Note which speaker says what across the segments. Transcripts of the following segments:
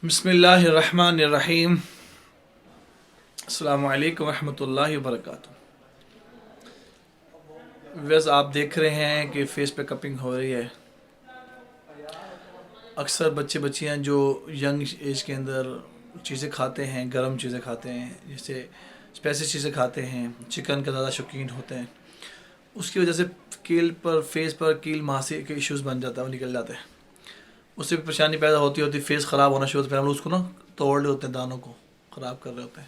Speaker 1: بسم اللہ الرحمن الرحیم. السلام علیکم ورحمۃ اللہ وبرکاتہ. ویسے آپ دیکھ رہے ہیں کہ فیس پہ کپنگ ہو رہی ہے. اکثر بچیاں جو ینگ ایج کے اندر چیزیں کھاتے ہیں، گرم چیزیں کھاتے ہیں، جیسے اسپیسی چیزیں کھاتے ہیں، چکن کا زیادہ شوقین ہوتے ہیں، اس کی وجہ سے فیس پر کیل مہاسی کے ایشوز بن جاتا ہے، وہ نکل جاتے ہیں. اس سے پریشانی پیدا ہوتی فیس خراب ہونا شروع ہوتا ہے. ہم لوگ اس کو توڑ رہے ہوتے ہیں، دانوں کو خراب کر رہے ہوتے ہیں.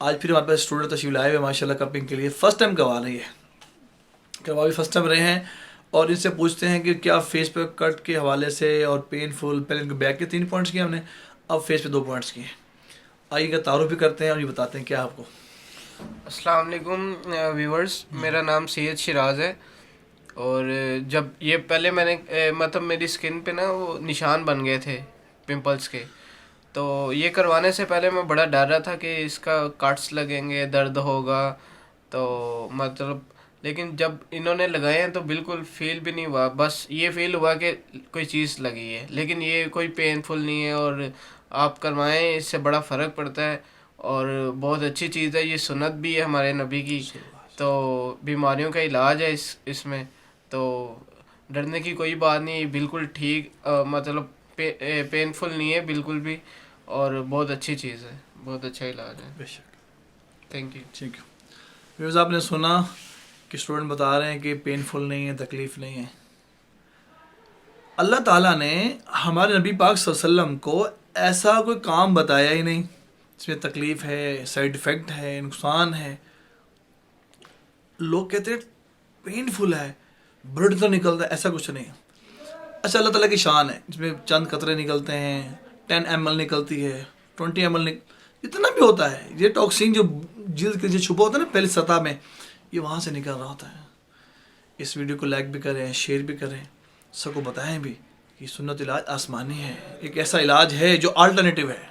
Speaker 1: آج پھر ہمارے پاس اسٹوڈنٹ تشریف لائے ہوئے ماشاء اللہ کپنگ کے لیے. فرسٹ ٹائم کروا رہی ہے، بھی فرسٹ ٹائم رہے ہیں، اور ان سے پوچھتے ہیں کہ کیا فیس پہ کٹ کے حوالے سے اور پین فل، پہلے ان کے بیک کے 3 پوائنٹس کیے ہم نے، اب فیس پہ 2 پوائنٹس کیے. آئیے کا تعارف بھی کرتے ہیں اور یہ بتاتے ہیں کیا آپ کو.
Speaker 2: السلام علیکم ویورز، میرا نام سید شراز ہے. اور جب یہ پہلے میں نے مطلب میری اسکن پہ نا وہ نشان بن گئے تھے پمپلس کے، تو یہ کروانے سے پہلے میں بڑا ڈر رہا تھا کہ اس کا کٹس لگیں گے، درد ہوگا، تو مطلب لیکن جب انہوں نے لگائے ہیں تو بالکل فیل بھی نہیں ہوا. بس یہ فیل ہوا کہ کوئی چیز لگی ہے، لیکن یہ کوئی پین فل نہیں ہے. اور آپ کروائیں، اس سے بڑا فرق پڑتا ہے اور بہت اچھی چیز ہے. یہ سنت بھی ہے ہمارے نبی کی، تو بیماریوں کا علاج ہے اس میں. تو ڈرنے کی کوئی بات نہیں، بالکل ٹھیک، مطلب پین فل نہیں ہے بالکل بھی، اور بہت اچھی چیز ہے، بہت اچھا علاج ہے.
Speaker 1: بے شک.
Speaker 2: Thank you.
Speaker 1: ٹھیک ہے. ویوز آپ نے سنا کہ اسٹوڈنٹ بتا رہے ہیں کہ پین فل نہیں ہے، تکلیف نہیں ہے. اللہ تعالیٰ نے ہمارے نبی پاک صلی اللہ علیہ وسلم کو ایسا کوئی کام بتایا ہی نہیں اس میں تکلیف ہے، سائیڈ افیکٹ ہے، نقصان ہے. لوگ کہتے ہیں پین فل ہے، بلڈ تو نکلتا ہے، ایسا کچھ نہیں. اچھا، اللہ تعالیٰ کی شان ہے، اس میں چند قطرے نکلتے ہیں، 10 ml نکلتی ہے، 20 ml اتنا بھی ہوتا ہے. یہ ٹاکسین جو جلد کے نیچے چھپا ہوتا ہے نا پہلی سطح میں، یہ وہاں سے نکل رہا ہوتا ہے. اس ویڈیو کو لائک بھی کریں، شیئر بھی کریں، سب کو بتائیں بھی کہ سنت علاج آسمانی ہے. ایک ایسا علاج ہے جو آلٹرنیٹیو ہے،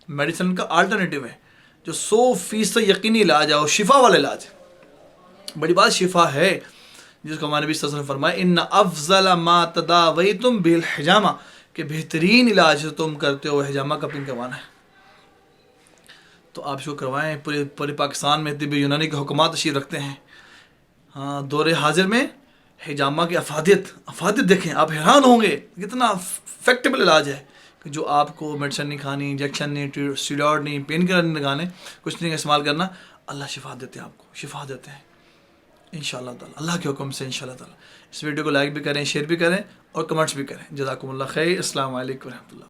Speaker 1: میڈیسن کا آلٹرنیٹیو ہے، جو 100% یقینی علاج ہے اور شفا والا علاج ہے. بڑی بات شفا ہے، جس کو ہمارے نبی صلی اللہ علیہ وسلم نے فرمایا ان افضل ما تداویتم بالحجامہ، کہ بہترین علاج تم کرتے ہو حجامہ کپنگ کروانا ہے. تو آپ اس کو کروائیں. پورے پاکستان میں طب یونانی کے حکمات تشریف رکھتے ہیں. ہاں، دور حاضر میں حجامہ کی افادیت دیکھیں، آپ حیران ہوں گے کتنا افیکٹیبل علاج ہے، کہ جو آپ کو میڈیسن نہیں کھانی، انجیکشن نہیں، اسٹیرائڈ نہیں، پین کلر نہیں لگانے، کچھ نہیں استعمال کرنا. اللہ شفا دیتے ہیں، آپ کو شفا دیتے ہیں انشاءاللہ تعالی، اللہ کے حکم سے انشاءاللہ تعالی. اس ویڈیو کو لائک بھی کریں، شیئر بھی کریں اور کمنٹس بھی کریں. جزاکم اللہ خیر. السلام علیکم ورحمۃ اللہ.